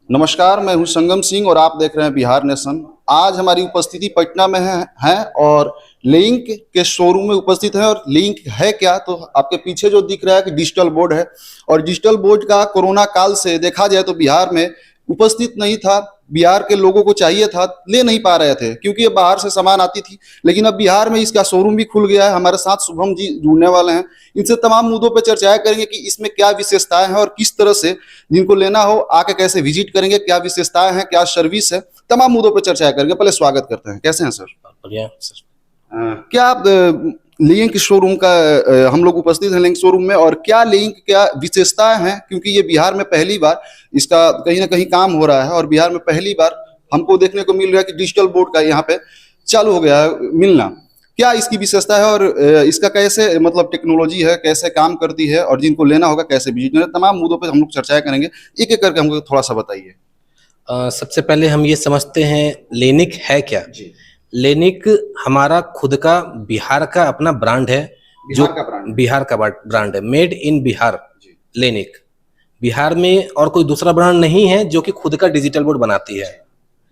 नमस्कार, मैं हूं संगम सिंह और आप देख रहे हैं बिहार नेशन। आज हमारी उपस्थिति पटना में है और लिंक के शोरूम में उपस्थित है। और लिंक है क्या, तो आपके पीछे जो दिख रहा है कि डिजिटल बोर्ड है। और डिजिटल बोर्ड का कोरोना काल से देखा जाए तो बिहार में उपस्थित नहीं था। बिहार के लोगों को चाहिए था, ले नहीं पा रहे थे क्योंकि ये बाहर से सामान आती थी। लेकिन अब बिहार में इसका शोरूम भी खुल गया है। हमारे साथ शुभम जी जुड़ने वाले हैं। इनसे तमाम मुद्दों पर चर्चाएं करेंगे कि इसमें क्या विशेषताएं हैं और किस तरह से जिनको लेना हो आके कैसे विजिट करेंगे, क्या विशेषताएं हैं, क्या सर्विस है, तमाम मुद्दों पर चर्चा करेंगे। पहले स्वागत करते हैं। कैसे हैं सर? बढ़िया सर। क्या आप लिंक शोरूम का हम लोग उपस्थित हैं लिंक शोरूम में, और क्या लिंक क्या विशेषताएं हैं, क्योंकि ये बिहार में पहली बार इसका कहीं ना कहीं काम हो रहा है और बिहार में पहली बार हमको देखने को मिल रहा है कि डिजिटल बोर्ड का यहाँ पे चालू हो गया है मिलना। क्या इसकी विशेषता है और इसका कैसे मतलब टेक्नोलॉजी है, कैसे काम करती है, और जिनको लेना होगा कैसे विजिट करें, तमाम मुद्दों पर हम लोग चर्चाएं करेंगे। एक एक करके हमको थोड़ा सा बताइए। सबसे पहले हम ये समझते हैं लेनिक है क्या। जी, लेनिक हमारा खुद का बिहार का अपना ब्रांड है, जो बिहार का ब्रांड है, मेड इन बिहार। लेनिक बिहार में और कोई दूसरा ब्रांड नहीं है जो कि खुद का डिजिटल बोर्ड बनाती है।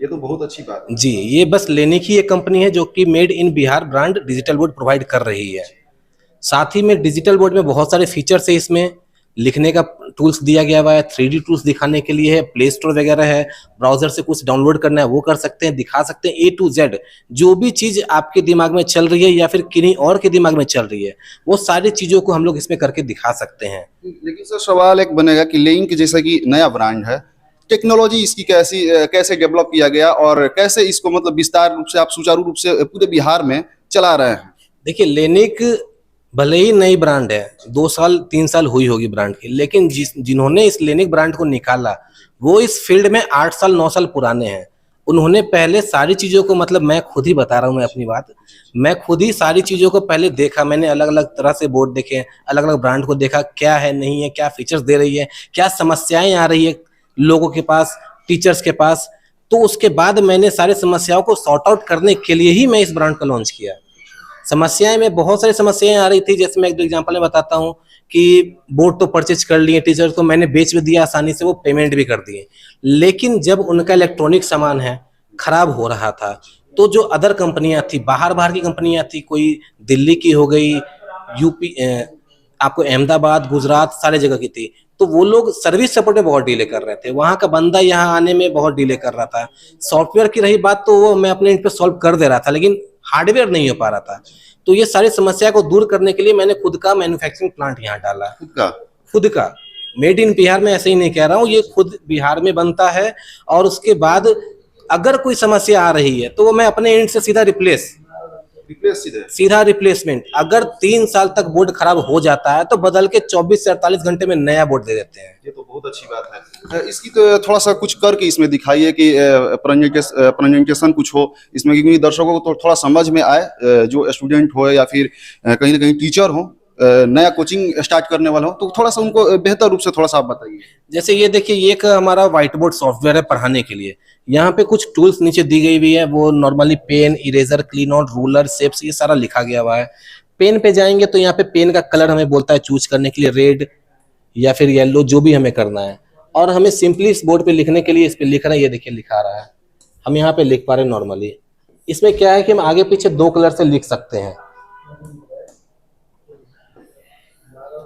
ये तो बहुत अच्छी बात है। जी, ये बस लेनिक ही एक कंपनी है जो कि made in Bihar brand digital board provide कर रही है। साथ ही में डिजिटल बोर्ड में बहुत सारे फीचर्स है। इसमें लिखने का टूल्स दिया गया हुआ है, 3D टूल्स दिखाने के लिए है, प्ले स्टोर वगैरह है, ब्राउजर से कुछ डाउनलोड करना है वो कर सकते हैं, दिखा सकते हैं। A to Z जो भी चीज आपके दिमाग में चल रही है या फिर किन्हीं और के दिमाग में चल रही है, वो सारी चीजों को हम लोग इसमें करके दिखा सकते हैं। लेकिन सर सवाल एक बनेगा कि लिंक जैसा कि नया ब्रांड है, टेक्नोलॉजी इसकी कैसे डेवलप किया गया और कैसे इसको मतलब विस्तार रूप से आप सुचारू रूप से पूरे बिहार में चला रहे हैं? देखिए, लेनिक भले ही नई ब्रांड है, 2 साल 3 साल हुई होगी ब्रांड की, लेकिन जिन्होंने इस लेनिक ब्रांड को निकाला वो इस फील्ड में 8 साल 9 साल पुराने हैं। उन्होंने पहले सारी चीजों को, मतलब मैं खुद ही बता रहा हूँ, मैं अपनी बात, मैं खुद ही सारी चीजों को पहले देखा। मैंने अलग अलग तरह से बोर्ड देखे, अलग अलग ब्रांड को देखा, क्या है नहीं है, क्या फीचर्स दे रही है, क्या समस्याएं आ रही है लोगों के पास, टीचर्स के पास। तो उसके बाद मैंने सारी समस्याओं को सॉर्ट आउट करने के लिए ही मैं इस ब्रांड को लॉन्च किया। समस्याएं में बहुत सारी समस्याएं आ रही थी। जैसे मैं एक एग्जांपल में बताता हूँ कि बोर्ड तो परचेज कर लिए, टीचर को मैंने बेच भी दिया आसानी से, वो पेमेंट भी कर दिए, लेकिन जब उनका इलेक्ट्रॉनिक सामान है खराब हो रहा था, तो जो अदर कंपनियां थी, बाहर की कंपनियां थी, कोई दिल्ली की हो गई, यूपी, आपको अहमदाबाद, गुजरात, सारे जगह की थी, तो वो लोग सर्विस सपोर्ट में बहुत डिले कर रहे थे। वहां का बंदा यहाँ आने में बहुत डिले कर रहा था। सॉफ्टवेयर की रही बात तो वो मैं अपने एंड पे सॉल्व कर दे रहा था, लेकिन हार्डवेयर नहीं हो पा रहा था। तो ये सारी समस्या को दूर करने के लिए मैंने खुद का मैन्युफैक्चरिंग प्लांट यहाँ डाला। खुद का मेड इन बिहार में, ऐसे ही नहीं कह रहा हूँ, ये खुद बिहार में बनता है। और उसके बाद अगर कोई समस्या आ रही है तो वो मैं अपने एंड से सीधा सीधा रिप्लेसमेंट, अगर 3 साल तक बोर्ड खराब हो जाता है तो बदल के 24 से 48 घंटे में नया बोर्ड दे देते हैं। ये तो बहुत अच्छी बात है। इसकी तो थोड़ा सा कुछ करके इसमें दिखाइए कि प्रेजेंटेशन कुछ हो इसमें, क्योंकि दर्शकों को तो थोड़ा समझ में आए, जो स्टूडेंट हो या फिर कहीं ना कहीं टीचर हो, नया कोचिंग स्टार्ट करने वाला हो, तो थोड़ा सा उनको बेहतर रूप से थोड़ा सा आप बताइए। जैसे ये देखिए, ये एक हमारा व्हाइट बोर्ड सॉफ्टवेयर है पढ़ाने के लिए। यहाँ पे कुछ टूल्स नीचे दी गई हुई है, वो normally pen, eraser, clean out, ruler, shapes, ये सारा लिखा गया हुआ है। पेन पे जाएंगे तो यहाँ पे पेन का कलर हमें बोलता है चूज करने के लिए, रेड या फिर येलो, जो भी हमें करना है। और हमें सिंपली इस बोर्ड पे लिखने के लिए इस पे लिख रहे हैं, ये देखिए लिखा रहा है, हम यहाँ पे लिख पा रहे हैं नॉर्मली। इसमें क्या है कि हम आगे पीछे 2 कलर से लिख सकते हैं,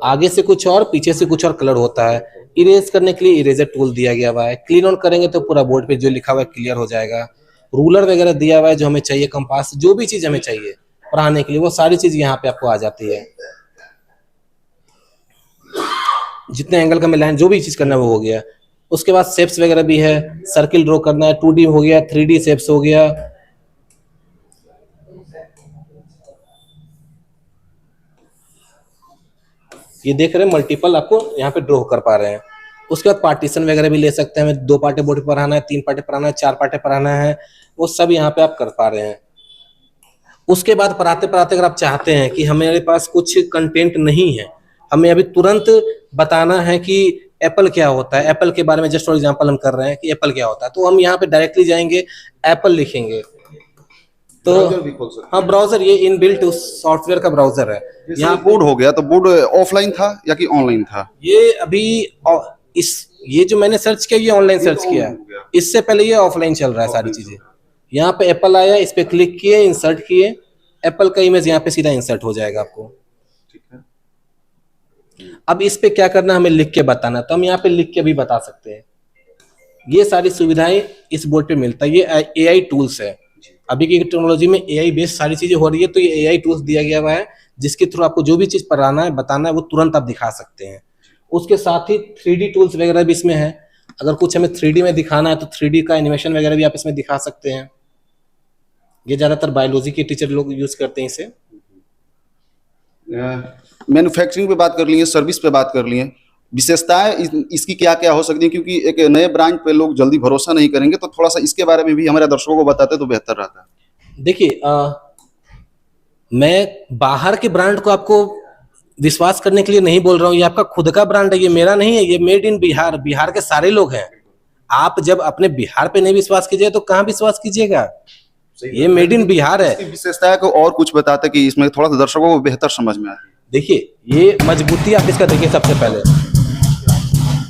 आगे से कुछ और पीछे से कुछ और कलर होता है। इरेज करने के लिए इरेजर टूल दिया गया हुआ है। क्लीन ऑन करेंगे तो पूरा बोर्ड पे जो लिखा हुआ है क्लियर हो जाएगा। रूलर वगैरह दिया हुआ है जो हमें चाहिए, कंपास, जो भी चीज हमें चाहिए पढ़ाने के लिए, वो सारी चीज यहाँ पे आपको आ जाती है। जितने एंगल का हमें लाइन, जो भी चीज करना है वो हो गया। उसके बाद शेप्स वगैरह भी है, सर्किल ड्रॉ करना है, 2D हो गया, 3D शेप्स हो गया। ये देख रहे हैं, मल्टीपल आपको यहाँ पे ड्रॉ कर पा रहे हैं। उसके बाद पार्टीशन वगैरह भी ले सकते हैं, हमें 2 पार्टे बोर्ड पढ़ाना है, 3 पार्टे पढ़ाना है, 4 पार्टे पढ़ाना है, वो सब यहाँ पे आप कर पा रहे हैं। उसके बाद पढ़ाते पढ़ाते अगर आप चाहते हैं कि हमारे पास कुछ कंटेंट नहीं है, हमें अभी तुरंत बताना है कि एप्पल क्या होता है, एप्पल के बारे में जस्ट फॉर एग्जांपल हम कर रहे हैं कि एप्पल क्या होता है, तो हम यहाँ पे डायरेक्टली जाएंगे, एप्पल लिखेंगे तो हाँ, ब्राउजर, ये इनबिल्ट उस सॉफ्टवेयर का ब्राउजर है। यहाँ बोर्ड हो गया, तो बोर्ड ऑफलाइन था या कि ऑनलाइन था? ये अभी इस ये जो मैंने सर्च किया ये ऑनलाइन सर्च तो किया, हो गया। इससे पहले ये ऑफलाइन चल रहा है सारी चीजें। यहाँ पे एप्पल आया, इस पे क्लिक किए, इंसर्ट किए, एप्पल का इमेज यहाँ पे सीधा इंसर्ट हो जाएगा आपको। ठीक है। अब इस पे क्या करना है, हमें लिख के बताना, तो हम यहाँ पे लिख के भी बता सकते हैं। ये सारी सुविधाएं इस बोर्ड पे मिलता है। ये एआई टूल्स है, अभी की टेक्नोलॉजी में एआई बेस्ड सारी चीजें हो रही है, तो ये एआई टूल्स दिया गया हुआ है जिसके थ्रू आपको जो भी चीज पढ़ाना है बताना है वो तुरंत आप दिखा सकते हैं। उसके साथ ही 3D टूल्स वगैरह भी इसमें है, अगर कुछ हमें 3D में दिखाना है तो 3D का एनिमेशन वगैरह भी आप इसमें दिखा सकते हैं। ये ज्यादातर बायोलॉजी के टीचर लोग यूज करते हैं इसे। मैन्युफैक्चरिंग पे बात कर लिए, सर्विस पे बात कर लिए, विशेषताएं इसकी क्या क्या हो सकती है, क्योंकि एक नए ब्रांड पे लोग जल्दी भरोसा नहीं करेंगे, तो थोड़ा सा इसके बारे में भी हमारे दर्शकों को बताते तो बेहतर रहता है। देखिए, मैं बाहर के ब्रांड को आपको विश्वास करने के लिए नहीं बोल रहा हूँ, ये आपका खुद का ब्रांड है, ये मेरा नहीं है, ये मेड इन बिहार, बिहार के सारे लोग हैं। आप जब अपने बिहार पे नहीं विश्वास कीजिए तो कहाँ विश्वास कीजिएगा, ये मेड इन बिहार है। इसकी विशेषताएं को और कुछ बताते कि इसमें थोड़ा सा दर्शकों को बेहतर समझ में आए। देखिए, ये मजबूती आप इसका देखिए, सबसे पहले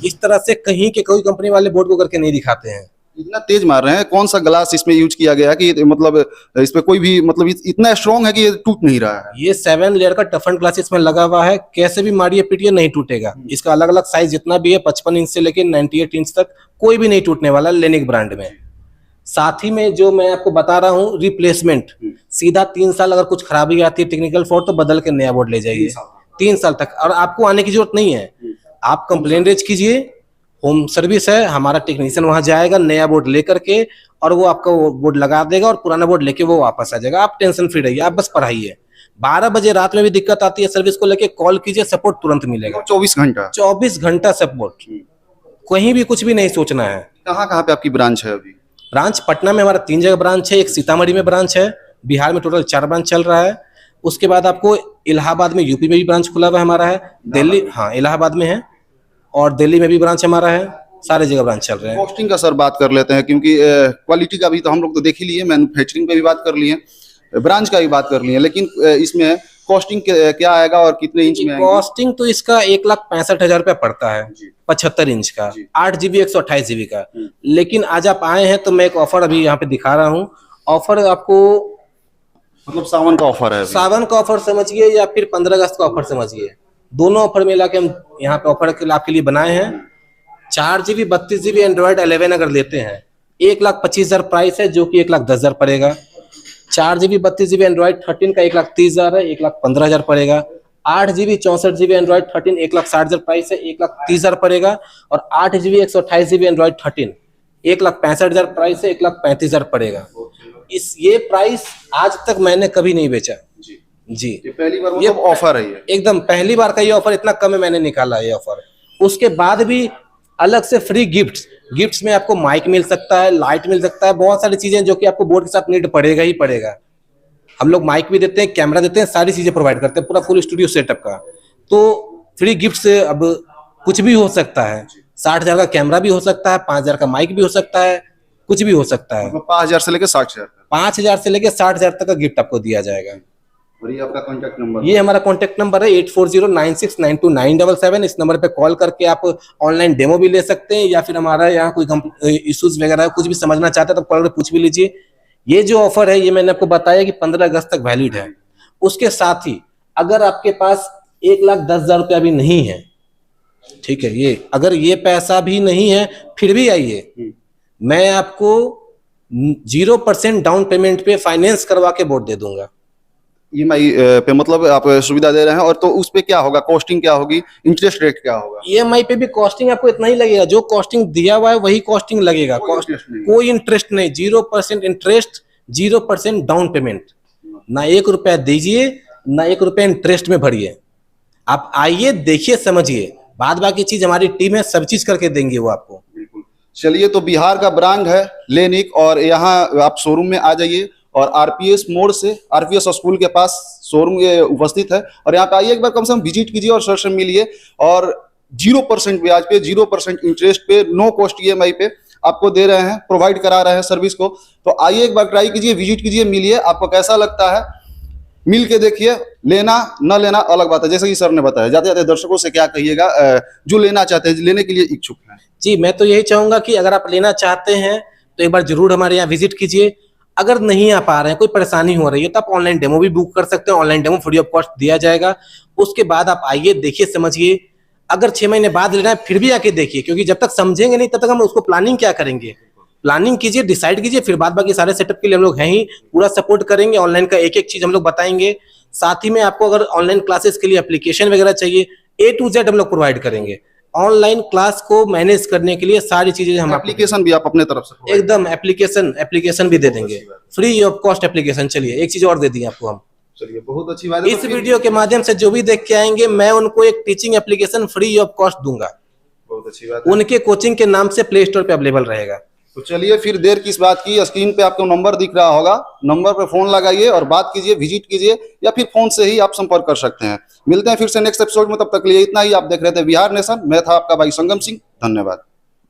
इस तरह से कहीं के कोई कंपनी वाले बोर्ड को करके नहीं दिखाते हैं। इतना तेज मार रहे हैं, कौन सा ग्लास इसमें यूज किया गया कि मतलब इस पे कोई भी मतलब इतना स्ट्रॉन्ग है कि ये टूट नहीं रहा है। ये 7 लेयर का टफन ग्लास इसमें लगा हुआ है, कैसे भी मारिए पीटिए नहीं टूटेगा। इसका अलग अलग साइज जितना भी है, 55 इंच से लेकर 98 इंच तक, कोई भी नहीं टूटने वाला लेनिक ब्रांड में। साथ ही में जो मैं आपको बता रहा हूँ, रिप्लेसमेंट सीधा 3 साल, अगर कुछ खराबी आती है टेक्निकल फॉल्ट तो बदल के नया बोर्ड ले जाइए 3 साल तक, और आपको आने की जरूरत नहीं है। आप कंप्लेन रेज कीजिए, होम सर्विस है, हमारा टेक्नीशियन वहां जाएगा नया बोर्ड लेकर के, और वो आपका वो बोर्ड लगा देगा और पुराना बोर्ड लेके वो वापस आ जाएगा। आप टेंशन फ्री रहिए, आप बस पढ़ाइए। 12 बजे रात में भी दिक्कत आती है सर्विस को लेके, कॉल कीजिए, सपोर्ट तुरंत मिलेगा। 24 घंटा 24 घंटा सपोर्ट, कहीं भी कुछ भी नहीं सोचना है। कहाँ कहाँ पे आपकी ब्रांच है अभी? ब्रांच पटना में हमारा 3 जगह ब्रांच है, एक सीतामढ़ी में ब्रांच है, बिहार में टोटल 4 ब्रांच चल रहा है। उसके बाद आपको इलाहाबाद में, यूपी में भी ब्रांच खुला हुआ हमारा है, दिल्ली, हाँ इलाहाबाद में है, और दिल्ली में भी ब्रांच हमारा है, सारे जगह ब्रांच चल रहे हैं। कॉस्टिंग का सर बात कर लेते हैं, क्योंकि क्वालिटी का भी तो हम लोग तो देख ही लिए, मैन्युफैक्चरिंग पे भी बात कर लिए, ब्रांच का भी बात कर लिए, लेकिन इसमें कॉस्टिंग क्या आएगा और कितने इंच में आएगा? कॉस्टिंग तो इसका 1,65,000 रुपया पड़ता है, 75 इंच का, 8GB 128GB का। लेकिन आज आप आए हैं तो मैं एक ऑफर अभी यहाँ पे दिखा रहा हूँ। ऑफर आपको मतलब सावन का ऑफर है अभी। सावन का ऑफर समझिए या फिर 15 अगस्त का ऑफर समझिए, दोनों ऑफर मिला के हम यहाँ पे ऑफर आपके लिए बनाए हैं। 4GB 32GB एंड्रॉइड 11 अगर लेते हैं 1,25,000 प्राइस है, जो कि 1,10,000 पड़ेगा। 4GB 32GB एंड्रॉइड 13 का 1,30,000 है, 1,15,000 पड़ेगा। 8GB 64GB एंड्रॉइड 13 1,60,000 प्राइस है, 1,30,000 पड़ेगा। और 8GB 128GB एंड्रॉइड 13 1,65,000 प्राइस है, 1,35,000 पड़ेगा। ये प्राइस आज तक मैंने कभी नहीं बेचा जी। ये पहली बार मतलब ऑफर है ये? एकदम पहली बार का ये ऑफर, इतना कम में मैंने निकाला ये ऑफर। उसके बाद भी अलग से फ्री गिफ्ट्स में आपको माइक मिल सकता है, लाइट मिल सकता है, बहुत सारी चीजें जो कि आपको बोर्ड के साथ नीड पड़ेगा ही पड़ेगा। हम लोग माइक भी देते हैं, कैमरा देते हैं, सारी चीजें प्रोवाइड करते हैं, पूरा फुल स्टूडियो सेटअप का। तो फ्री गिफ्ट से अब कुछ भी हो सकता है, 60,000 का कैमरा भी हो सकता है, 5,000 का माइक भी हो सकता है, कुछ भी हो सकता है। 5,000 से लेकर 60,000 तक? 5,000 से लेकर 60,000 तक का गिफ्ट आपको दिया जाएगा। और ये आपका कॉन्टैक्ट नंबर? ये हमारा कॉन्टैक्ट नंबर है 8409692977। इस नंबर पे कॉल करके आप ऑनलाइन डेमो भी ले सकते हैं, या फिर हमारा यहाँ कोई इश्यूज वगैरह कुछ भी समझना चाहते हैं तो कॉल करके पूछ भी लीजिए। ये जो ऑफर है ये मैंने आपको बताया कि 15 अगस्त तक वैलिड है। उसके साथ ही अगर आपके पास 1,10,000 रुपया भी नहीं है, ठीक है, ये अगर ये पैसा भी नहीं है फिर भी आइए, मैं आपको 0% डाउन पेमेंट पे फाइनेंस करवा के बोर्ड दे दूंगा। EMI पे मतलब आप सुविधा दे रहे हैं, और तो उस पे क्या होगा, कॉस्टिंग क्या होगी, इंटरेस्ट रेट क्या होगा? EMI पे भी कॉस्टिंग आपको इतना ही लगेगा, जो कॉस्टिंग दिया हुआ है वही कॉस्टिंग लगेगा। कोई इंटरेस्ट नहीं, 0% इंटरेस्ट, 0% डाउन पेमेंट, ना 1 रुपया दीजिए, ना 1 रुपया इंटरेस्ट में भरिए। आप आइए, देखिए, समझिए, बाद बाकी चीज हमारी टीम है, सब चीज करके देंगे वो आपको। चलिए, तो बिहार का ब्रांड है लेनिक, और यहाँ आप शोरूम में आ जाइए, और RPS मोड़ से, RPS स्कूल के पास शोरूम ये उपस्थित है, और यहाँ पे आइए, एक बार कम से कम विजिट कीजिए और सर से मिलिए। और 0% ब्याज पे, 0% इंटरेस्ट पे, नो कॉस्ट EMI पे आपको दे रहे हैं, प्रोवाइड करा रहे हैं सर्विस को। तो आइए, एक बार ट्राई कीजिए, विजिट कीजिए, मिलिए, आपको कैसा लगता है मिल के देखिए। लेना न लेना अलग बात है, जैसे कि सर ने बताया। जाते जाते दर्शकों से क्या कहिएगा जो लेना चाहते हैं, लेने के लिए इच्छुक हैं? जी, मैं तो यही चाहूंगा कि अगर आप लेना चाहते हैं तो एक बार जरूर हमारे यहाँ विजिट कीजिए। अगर नहीं आ पा रहे हैं, कोई परेशानी हो रही है, तो आप ऑनलाइन डेमो भी बुक कर सकते हैं। Online demo free of cost दिया जाएगा। उसके बाद आप आइए, देखिए, समझिए। अगर 6 महीने बाद लेना है फिर भी आके देखिए, क्योंकि जब तक समझेंगे नहीं तब तक हम उसको प्लानिंग क्या करेंगे। प्लानिंग कीजिए, डिसाइड कीजिए, फिर बाद बाकी सारे सेटअप के लिए हम लोग हैं ही, पूरा सपोर्ट करेंगे। ऑनलाइन का एक एक चीज हम लोग बताएंगे। साथ ही में आपको अगर ऑनलाइन क्लासेस के लिए एप्लीकेशन वगैरह चाहिए, A to Z हम लोग प्रोवाइड करेंगे। ऑनलाइन क्लास को मैनेज करने के लिए सारी चीजें हम आपको एप्लीकेशन भी आप अपने तरफ से provide एकदम एप्लीकेशन भी दे देंगे, फ्री ऑफ कॉस्ट एप्लीकेशन। चलिए, एक चीज और दे दी आपको हम। चलिए, बहुत अच्छी बात है। इस वीडियो के माध्यम से जो भी देख के आएंगे, मैं उनको एक teaching application free of cost दूंगा। बहुत अच्छी बात है। उनके कोचिंग के नाम से प्ले स्टोर पे अवेलेबल रहेगा। तो चलिए, फिर देर किस बात की, स्क्रीन पे आपको नंबर दिख रहा होगा, नंबर पे फोन लगाइए और बात कीजिए, विजिट कीजिए, या फिर फोन से ही आप संपर्क कर सकते हैं। मिलते हैं फिर से नेक्स्ट एपिसोड में, तब तक के लिए इतना ही। आप देख रहे थे बिहार नेशन, मैं था आपका भाई संगम सिंह। धन्यवाद।